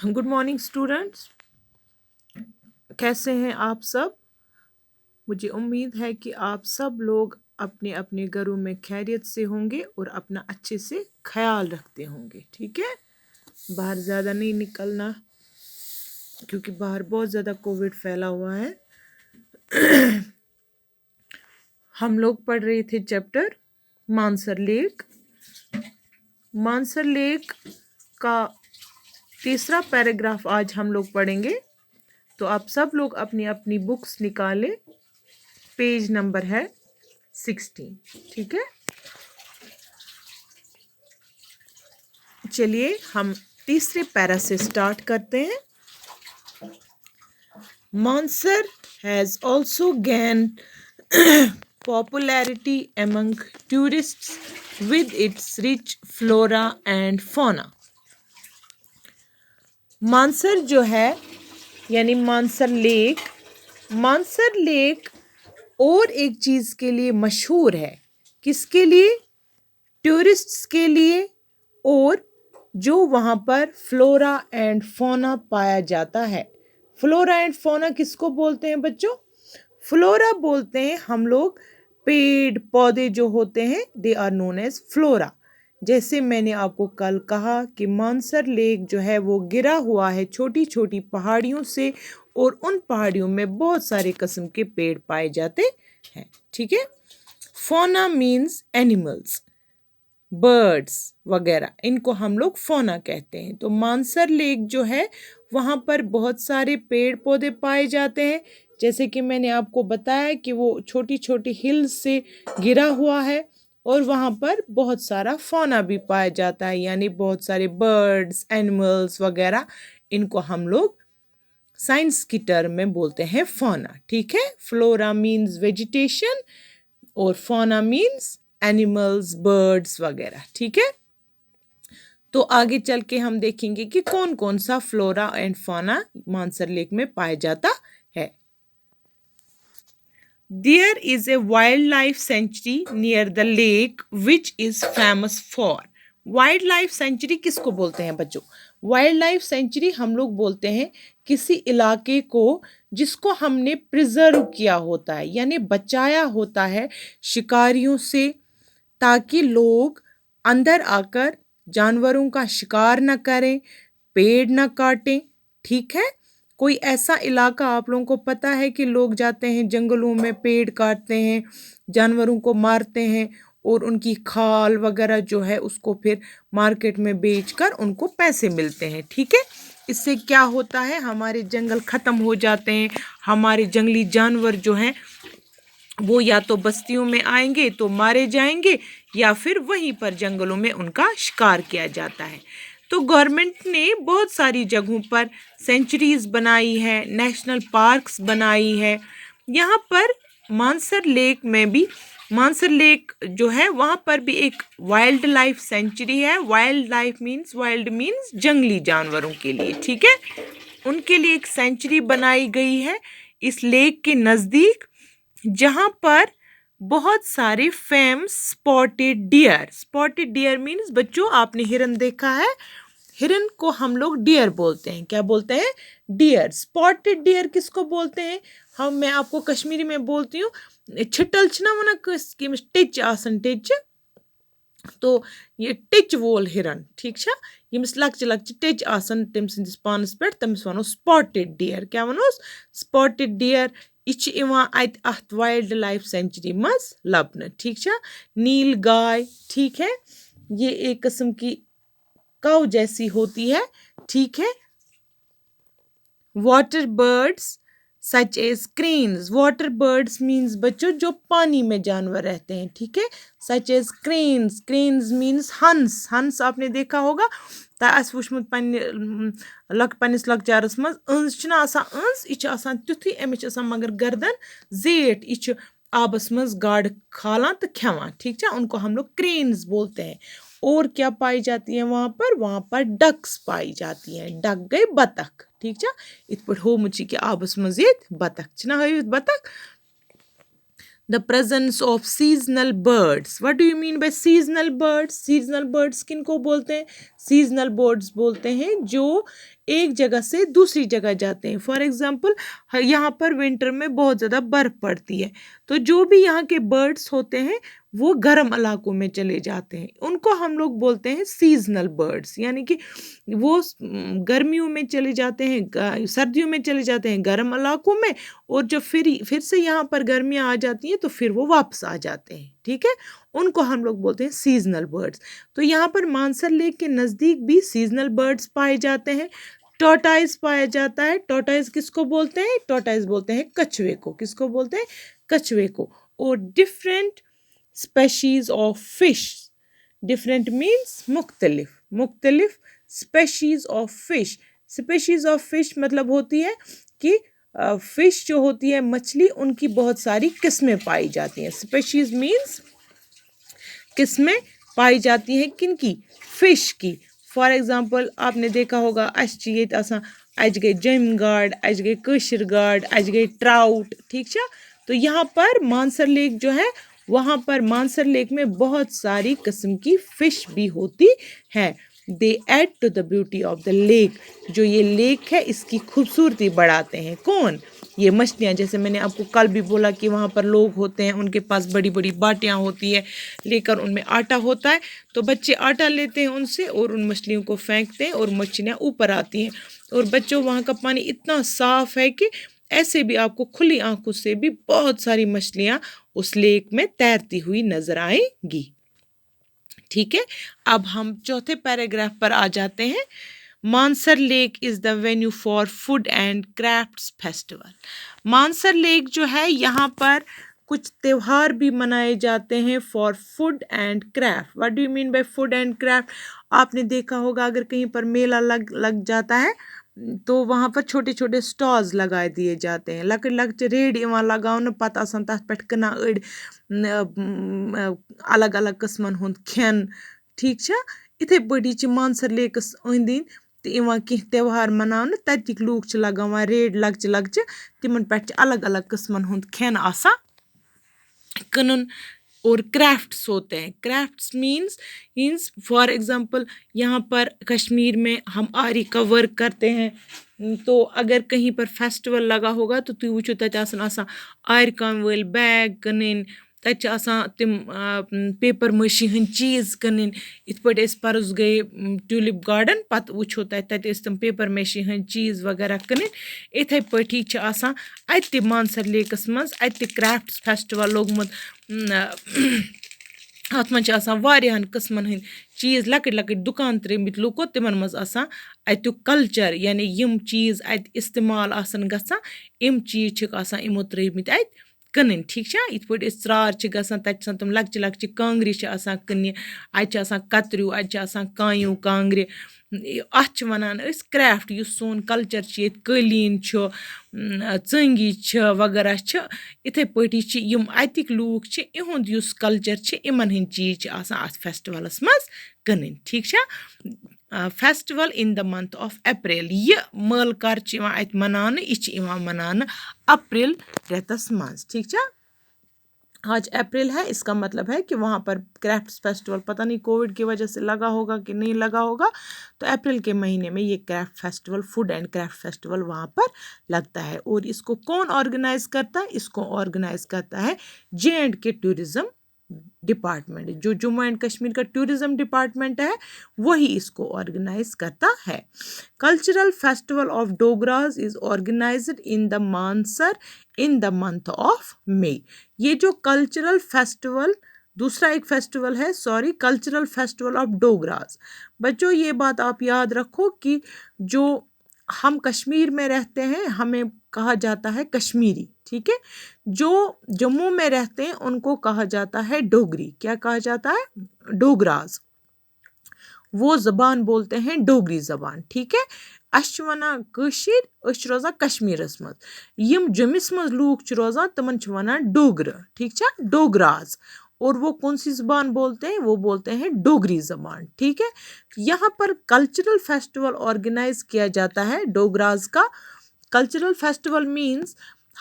Good morning students, कैसे हैं आप सब। मुझे उम्मीद है कि आप सब लोग अपने अपने घरों में खैरियत से होंगे और अपना अच्छे से ख्याल रखते होंगे। ठीक है, बाहर ज़्यादा नहीं निकलना क्योंकि बाहर बहुत ज़्यादा कोविड फैला हुआ है। हम लोग पढ़ रहे थे chapter Mansar lake. Mansar lake का तीसरा पैराग्राफ आज हम लोग पढ़ेंगे। तो आप सब लोग अपनी अपनी बुक्स निकालें। पेज नंबर है 16। ठीक है, चलिए हम तीसरे पैरा से स्टार्ट करते हैं। Mansar has also gained popularity among tourists with its rich flora and fauna. Mansar जो है यानी मानसर लेक और एक चीज़ के लिए मशहूर है। किसके लिए? टूरिस्ट्स के लिए, और जो वहाँ पर फ्लोरा एंड फौना पाया जाता है। फ्लोरा एंड फौना किसको बोलते हैं बच्चों? फ्लोरा बोलते हैं हम लोग पेड़ पौधे जो होते हैं, they are known as flora. जैसे मैंने आपको कल कहा कि मानसर लेक जो है वो गिरा हुआ है छोटी छोटी पहाड़ियों से, और उन पहाड़ियों में बहुत सारे किस्म के पेड़ पाए जाते हैं। ठीक है, फौना मीन्स एनिमल्स, बर्ड्स वगैरह, इनको हम लोग फौना कहते हैं। तो मानसर लेक जो है वहाँ पर बहुत सारे पेड़ पौधे पाए जाते हैं। जैसे कि मैंने आपको बताया कि वो छोटी छोटी हिल्स से घिरा हुआ है, और वहाँ पर बहुत सारा फौना भी पाया जाता है, यानी बहुत सारे बर्ड्स एनिमल्स वगैरह। इनको हम लोग साइंस की टर्म में बोलते हैं फौना। ठीक है, फ्लोरा मीन्स वेजिटेशन और फौना मीन्स एनिमल्स बर्ड्स वगैरह। ठीक है, तो आगे चल के हम देखेंगे कि कौन कौन सा flora and fauna Mansar lake में पाया जाता है। There is a wildlife sanctuary near the lake which is famous for. Wild life sanctuary किसको बोलते हैं बच्चों? वाइल्ड लाइफ सेंचुरी हम लोग बोलते हैं किसी इलाके को जिसको हमने प्रिजर्व किया होता है, यानी बचाया होता है शिकारियों से, ताकि लोग अंदर आकर जानवरों का शिकार न करें, पेड़ न काटें। ठीक है, कोई ऐसा इलाका आप लोगों को पता है कि लोग जाते हैं जंगलों में, पेड़ काटते हैं, जानवरों को मारते हैं, और उनकी खाल वगैरह जो है उसको फिर मार्केट में बेचकर उनको पैसे मिलते हैं। ठीक है, इससे क्या होता है, हमारे जंगल ख़त्म हो जाते हैं। हमारे जंगली जानवर जो हैं वो या तो बस्तियों में आएंगे तो मारे जाएंगे, या फिर वहीं पर जंगलों में उनका शिकार किया जाता है। तो गवर्नमेंट ने बहुत सारी जगहों पर सेंचुरीज बनाई है, नेशनल पार्क्स बनाई है। यहाँ पर मानसर लेक में भी, मानसर लेक जो है वहाँ पर भी एक वाइल्ड लाइफ सेंचुरी है। वाइल्ड मीन्स जंगली जानवरों के लिए। ठीक है, उनके लिए एक सेंचुरी बनाई गई है इस लेक के नज़दीक, जहाँ पर बहुत सारे फेमस स्पॉटेड डियर मीन्स बच्चों आपने हिरन देखा है, हिरन को हम लोग डियर बोलते हैं। क्या बोलते हैं? डियर। स्पॉटेड डियर किसको बोलते हैं? मैं आपको कश्मीरी में बोलती हूँ, छिटल छना वना टिच आसन टिच, तो ये टिच वोल हिरन। ठीक है, यमिस लक्च लक्च टिच आसन तम सिंदिस पानस पे, तमिस वनो स्पॉटेड डियर। क्या वनोस? Spotted deer. अत वाइल्ड लाइफ सेंचुरी मज लबन। ठीक है, नील गाय। ठीक है, ये एक किस्म की काऊ जैसी होती है। ठीक है, water birds such as cranes. Water birds means बच्चों जो पानी में जानवर रहते हैं। ठीक है, सच एज क्रेन्स मीन्स हंस। हंस आपने देखा होगा, तस वुचमुत पन्निस लकचारस मज। अंज छना आसान, अंज यह आसान तिथुई, अमिच आसान मगर गर्दन जेठ, यह आबस मज गाड़ खालान तो खेवान। ठीक है, उनको हम लोग क्रेन्स बोलते हैं। और क्या पाई जाती है वहाँ पर? वहाँ पर डक्स पाई जाती हैं। डक गई बतख। ठीक है, इत पे हो मुझे कि आबस मज ये बतख छना हवित बतख। The presence of seasonal birds. What do you mean by seasonal birds? Seasonal birds किनको बोलते हैं? सीजनल बर्ड्स बोलते हैं जो एक जगह से दूसरी जगह जाते हैं। फॉर एग्जांपल यहाँ पर विंटर में बहुत ज़्यादा बर्फ़ पड़ती है, तो जो भी यहाँ के बर्ड्स होते हैं वो गर्म इलाकों में चले जाते हैं, उनको हम लोग बोलते हैं सीजनल बर्ड्स। यानी कि वो गर्मियों में चले जाते हैं, सर्दियों में चले जाते हैं गर्म इलाकों में, और जब फिर से यहाँ पर गर्मियाँ आ जाती हैं तो फिर वो वापस आ जाते हैं। ठीक है, उनको हम लोग बोलते हैं सीजनल बर्ड्स। तो यहाँ पर मानसर लेक के नज़दीक भी सीजनल बर्ड्स पाए जाते हैं। टॉर्टाइज पाया जाता है। टॉर्टाइज किसको बोलते हैं? टॉर्टाइज बोलते हैं कछुए को। किसको बोलते हैं? कछुए को। और different species of fish, different means मुख्तलिफ, मुख्तलिफ species of fish. Species of fish मतलब होती है कि फिश जो होती है मछली, उनकी बहुत सारी किस्में पाई जाती हैं। स्पेशीज मीन्स किस्में पाई जाती हैं किनकी? फिश की। फॉर एग्जांपल आपने देखा होगा अस अज गई जम गाड, अज गई कशिर गाड, अज गई ट्राउट। ठीक है, तो यहाँ पर मानसर लेक जो है, वहाँ पर मानसर लेक में बहुत सारी किस्म की फिश भी होती है। They add to the beauty of the lake, जो ये लेक है इसकी खूबसूरती बढ़ाते हैं। कौन? ये मछलियाँ। जैसे मैंने आपको कल भी बोला कि वहाँ पर लोग होते हैं, उनके पास बड़ी बड़ी बाटियाँ होती है, लेकर उनमें आटा होता है, तो बच्चे आटा लेते हैं उनसे और उन मछलियों को फेंकते हैं और मछलियाँ ऊपर आती हैं। और बच्चों वहाँ का पानी इतना साफ़ है कि ऐसे भी आपको खुली आंखों से भी बहुत सारी मछलियाँ उस लेक में तैरती हुई नजर आएंगी। ठीक है, अब हम चौथे पैराग्राफ पर आ जाते हैं। Mansar lake is the venue for food and crafts festival. Mansar lake जो है, यहाँ पर कुछ त्यौहार भी मनाए जाते हैं for food and craft. What do you mean by food and craft? आपने देखा होगा अगर कहीं पर मेला लग जाता है तो वहाँ पर छोटे छोटे स्टॉल्स लगाए दिए जाते हैं, लकड़ लकड़ रेड इवान लगाउन, पता आसान तथ पे कना अड़ अलग अलग किस्मन हुंद खेन। ठीक छा, इथे पटी च मानसर लेकस अंदि तो इवान कह त्यौहार मनावन, ततिक लूक च लगावान रेड लकच लकच, तिमन पे अलग अलग किस्मन हुंद खेन आसा कनुन। और क्राफ्ट्स होते हैं। क्राफ्ट्स मीन्स फॉर एग्जांपल यहाँ पर कश्मीर में हम आरी का वर्क करते हैं, तो अगर कहीं पर फेस्टिवल लगा होगा तो तुम वो तक आर काम वाल बैग कन, तम पेपर मशी हंद चीज़ कन। इत पे परस गए ट्यूलिप गार्डन, पत वो तम पेपर मशी हंद चीज़ वगैरह कन। इथे पटी अत मानसर लेकस मज अत क्राफ्ट्स फेस्टिवल लोगमुत। अत मन वारियाहन किस्मन हंद चीज़ लकड़ लकड़ दुकान त्रेमित लुको, तिमन मज अतुक कल्चर, यानी यम चीज़ अत इस्तेमाल आसन गसा, इम चीज़ इमो त्रेमित अत कन। ठीक है, इत पे त्रार गसान तम लकच लकच कांग्रि कन, अत कतरू, अत कायू कांग्रि। अत वनान क्राफ्ट, युस सोन कल्चर कलीन चंगी वगैरह इथे पटी यम अतिक लूक इहुंद युस कल्चर इमन हंद चीज़ अत फेस्टिवलस मज कन। ठीक है, festival in the month of अप्रैल। यह मल कर अत मनान, यह मनान अप्रैल रेतस मज। ठीक है, आज अप्रैल है, इसका मतलब है कि वहाँ पर क्राफ्ट्स फेस्टिवल, पता नहीं कोविड की वजह से लगा होगा कि नहीं लगा होगा, तो अप्रैल के महीने में ये craft festival, food and craft festival वहाँ पर लगता है। और इसको कौन ऑर्गेनाइज करता है? इसको ऑर्गेनाइज करता है J&K टूरिज़्म डिपार्टमेंट। जो जम्मू एंड कश्मीर का टूरिज़्म डिपार्टमेंट है वही इसको ऑर्गेनाइज करता है। Cultural festival of Dogras is organized in the Mansar in the month of May. ये जो कल्चरल फेस्टिवल, दूसरा एक फेस्टिवल है, sorry, cultural festival of Dogras. बच्चों ये बात आप याद रखो कि जो हम कश्मीर में रहते हैं हमें कहा जाता है कश्मीरी। ठीक है, जो जम्मू में रहते हैं उनको कहा जाता है डोगरी। क्या कहा जाता है? डोगराज। वो ज़बान बोलते हैं डोगरी ज़बान। ठीक है, अस वनान कशीर, अस रोजान कश्मीरस मज, यम जम्मिस मज लूक रोजान तमन वनान डोगर। ठीक है, डोगराज। और वो कौन सी ज़बान बोलते हैं? वो बोलते हैं डोगरी ज़बान। ठीक है, यहाँ पर कल्चरल फेस्टिवल ऑर्गेनाइज किया जाता है डोगराज का। कल्चरल फेस्टिवल मीन्स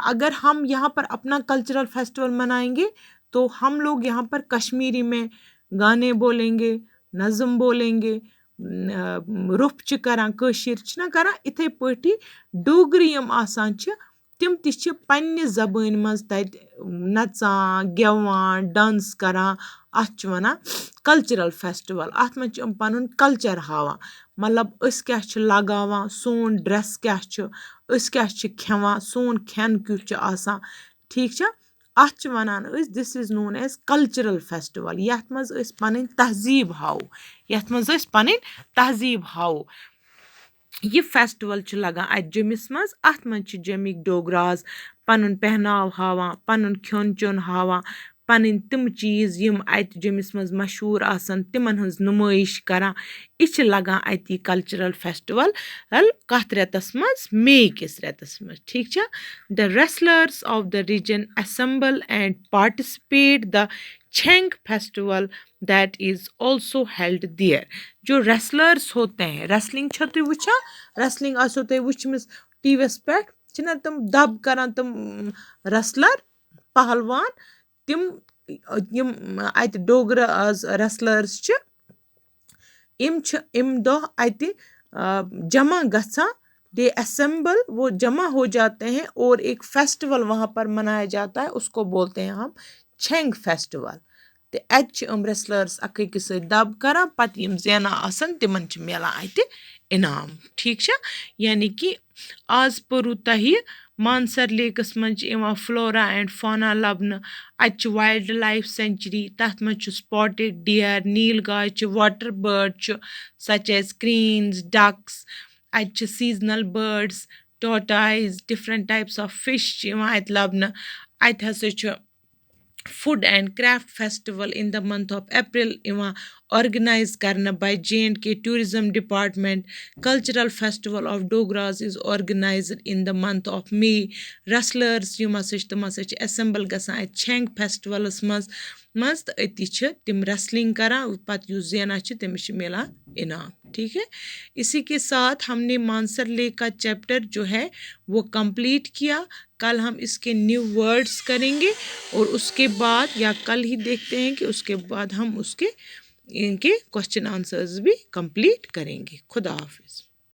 अगर हम यहाँ पर अपना कल्चरल फेस्टिवल मनाएंगे तो हम लोग यहाँ पर कश्मीरी में गाने बोलेंगे, नज़म बोलेंगे, रोफ च करान कशीर छ ना करान इथे पटी डोगरी यम आसान छ तिम ति छ पन्ने ज़बान मज तत नचान गेवान डांस करान अत छ वनान कल्चरल फेस्टिवल अत मज छ पनुन कल्चर हावान मतलब अस क्या छ लगावान सोन ड्रेस क्या छ अस क्या छ खेवान सोन खेन क्युथ छ आसान ठीक छ अत छ वनान अस this is known as cultural festival यथ मज अस पन तहजीब हाव यथ मज अस पन तहजीब हाव यह फेस्टिवल छ लगान अत जमिस मज अत मज छ जमिक डोगराज पनुन पहनाव हावान पनुन खेन चोन हावान पन तिम चीज यम अत जमिस मज मशहूर आसन तिमन हंस नुमाइश करान यह छ लगान अत यह कल्चरल फेस्टिवल कथ रेतस मज मे किस रेतस मज ठीक छ the wrestlers of the region assemble and participate the Cheng festival that is also held there जो रेसलर्स होते हैं रेसलिंग छ तुम वुचा रेसलिंग आसो तुम वुचमिस टीवीएस पे छना तुम दब करान तुम रेसलर पहलवान तिम यम अत डोगराज रेसलर्स छ इम दो अति जमा गसा दे असेंबल वो जमा हो जाते हैं और एक फेस्टिवल वहाँ पर मनाया जाता है उसको बोलते हैं हम छेंग फेस्टिवल तो अम रेसलर्स अकिस दब करान पत यम जेना आसन तिमन छ मिलान अत इनाम ठीक छ यानी कि आज परू तह मानसर लेकस मज फ्लोरा एंड फाना लबन अत वाइल्ड लाइफ सेंचुरी तथ मज spotted deer nilgai water bird such as cranes ducks अत seasonal birds tortoise different types of fish अत लबन अत हसा food and craft festival in the month of April organize करना by J&K tourism department cultural festival of Dogras is organized in the month of May wrestlers तम assemble गसान अत छेंग फेस्टिवलस मज तो अति तिम रेसलिंग करान पत युस जेना तमिस मिलान इनाम ठीक है इसी के साथ हमने मानसर लेक का चैप्टर जो है वो कंप्लीट किया कल हम इसके न्यू वर्ड्स करेंगे और उसके बाद या कल ही देखते हैं कि उसके बाद हम उसके इनके क्वेश्चन आंसर्स भी कंप्लीट करेंगे खुदा हाफिज़।